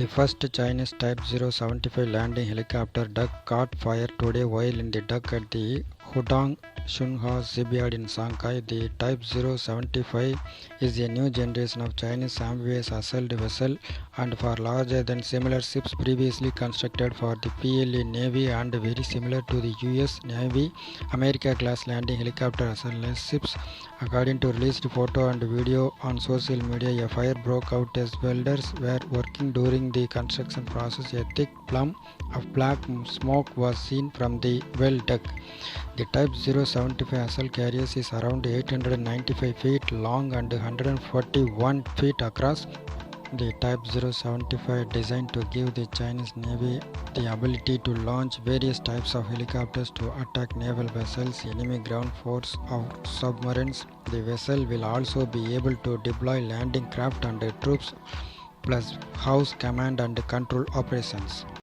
The first Chinese Type 075 landing helicopter duck caught fire today while in the dock at the Hudong Shunhua shipyard in Shanghai. The Type 075 is a new generation of Chinese amphibious assault vessel and far larger than similar ships previously constructed for the PLA Navy and very similar to the US Navy America class landing helicopter assault ships. According to released photo and video on social media, a fire broke out as welders were working during the construction process. A thick plume of black smoke was seen from the weld deck. The Type 075 assault carrier is around 895 feet long and 141 feet across. The Type 075 designed to give the Chinese Navy the ability to launch various types of helicopters to attack naval vessels, enemy ground force or submarines. The vessel will also be able to deploy landing craft and troops plus house command and control operations.